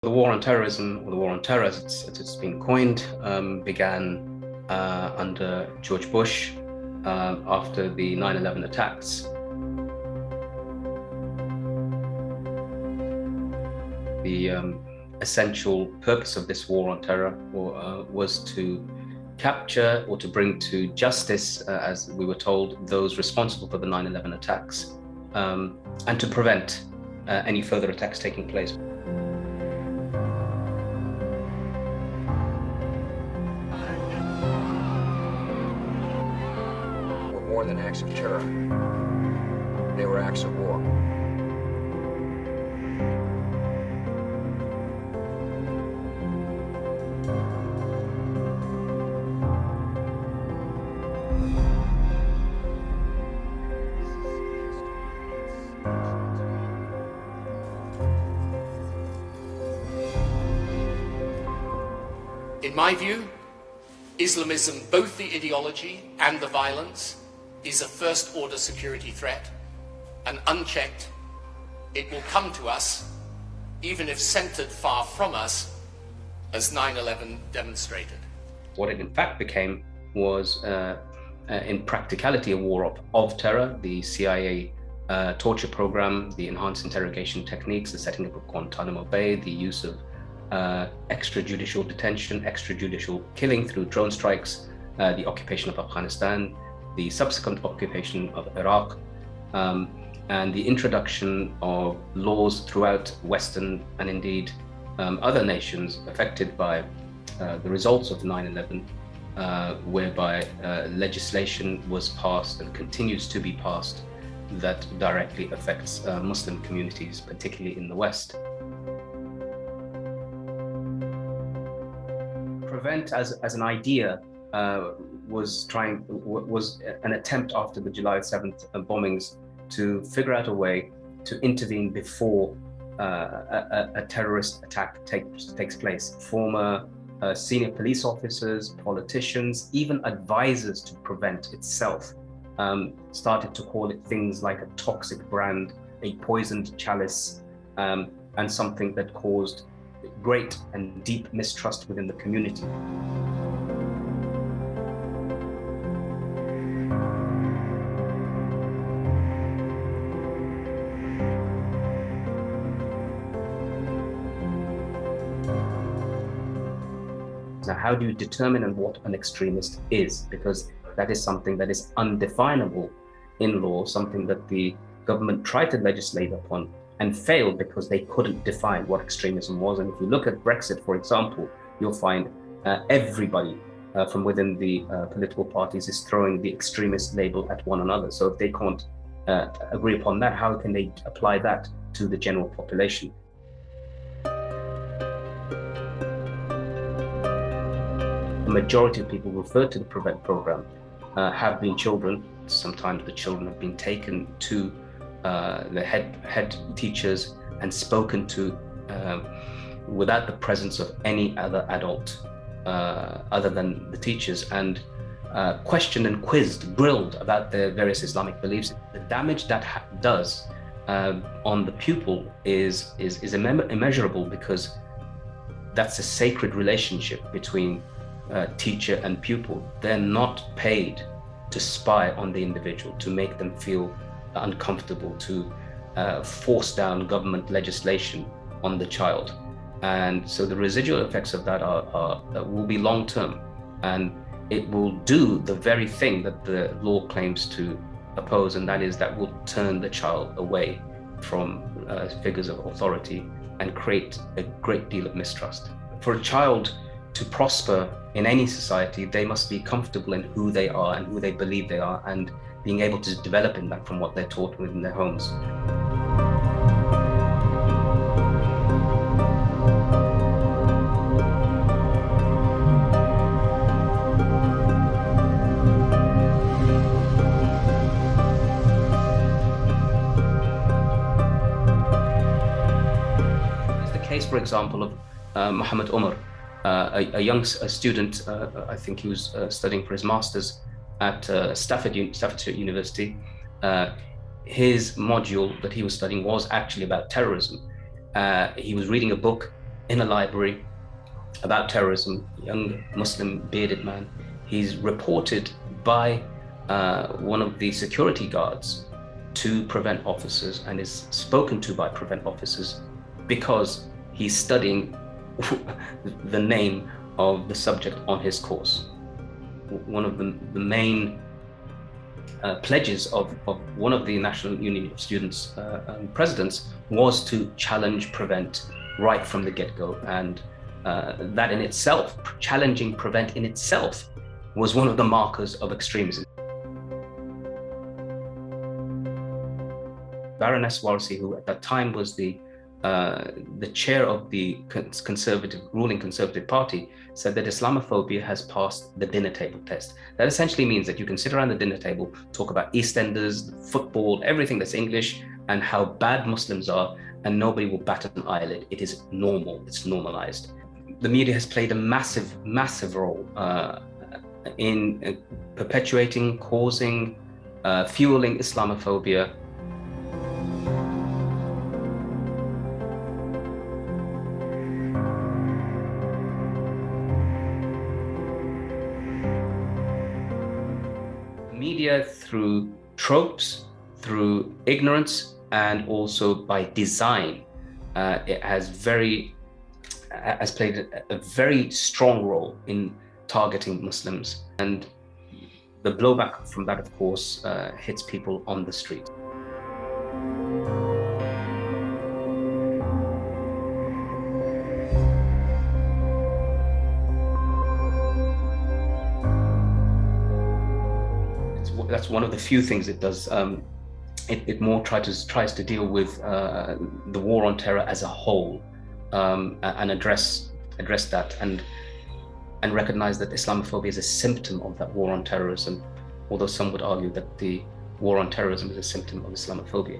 The war on terrorism, or the war on terror as it's been coined, began under George Bush after the 9/11 attacks. The essential purpose of this war on terror was to capture or to bring to justice, as we were told, those responsible for the 9/11 attacks, and to prevent any further attacks taking place. More than acts of terror. They were acts of war. In my view, Islamism, both the ideology and the violence, is a first-order security threat, and unchecked, it will come to us, even if centered far from us, as 9/11 demonstrated. What it in fact became was, in practicality, a war of terror. The CIA torture program, the enhanced interrogation techniques, the setting up of Guantanamo Bay, the use of extrajudicial detention, extrajudicial killing through drone strikes, the occupation of Afghanistan, the subsequent occupation of Iraq, and the introduction of laws throughout Western and indeed other nations affected by the results of 9/11, whereby legislation was passed and continues to be passed that directly affects Muslim communities, particularly in the West. Prevent as an idea was an attempt after the July 7th bombings to figure out a way to intervene before a terrorist attack takes place. Former senior police officers, politicians, even advisors to prevent itself started to call it things like a toxic brand, a poisoned chalice, and something that caused great and deep mistrust within the community. Now, how do you determine what an extremist is? Because that is something that is undefinable in law, something that the government tried to legislate upon and failed because they couldn't define what extremism was. And if you look at Brexit, for example, you'll find everybody from within the political parties is throwing the extremist label at one another. So if they can't agree upon that, how can they apply that to the general population? The majority of people referred to the PREVENT program have been children. Sometimes the children have been taken to the head teachers and spoken to without the presence of any other adult other than the teachers, and questioned and quizzed, grilled about their various Islamic beliefs. The damage that does on the pupil is immeasurable, because that's a sacred relationship between teacher and pupil. They're not paid to spy on the individual, to make them feel uncomfortable, to force down government legislation on the child. And so the residual effects of that will be long-term, and it will do the very thing that the law claims to oppose, and that is that will turn the child away from figures of authority and create a great deal of mistrust. For a child to prosper in any society, they must be comfortable in who they are and who they believe they are, and being able to develop in that from what they're taught within their homes. There's the case, for example, of Muhammad Umar, a young student. I think he was studying for his master's at Staffordshire University. His module that he was studying was actually about terrorism. He was reading a book in a library about terrorism, young Muslim bearded man. He's reported by one of the security guards to prevent officers and is spoken to by prevent officers because he's studying the name of the subject on his course. One of the main pledges of one of the National Union of Students presidents was to challenge prevent right from the get-go, and that in itself, challenging prevent in itself, was one of the markers of extremism. Baroness Wolsey, who at that time was the chair of the ruling Conservative Party, said that Islamophobia has passed the dinner table test. That essentially means that you can sit around the dinner table, talk about EastEnders, football, everything that's English, and how bad Muslims are, and nobody will bat an eyelid. It is normal, it's normalized. The media has played a massive, massive role in perpetuating, causing, fueling Islamophobia. Media, through tropes, through ignorance, and also by design, it has played a very strong role in targeting Muslims, and the blowback from that, of course, hits people on the street. That's one of the few things it does. It more tries to deal with the war on terror as a whole, and address that, and recognize that Islamophobia is a symptom of that war on terrorism, although some would argue that the war on terrorism is a symptom of Islamophobia.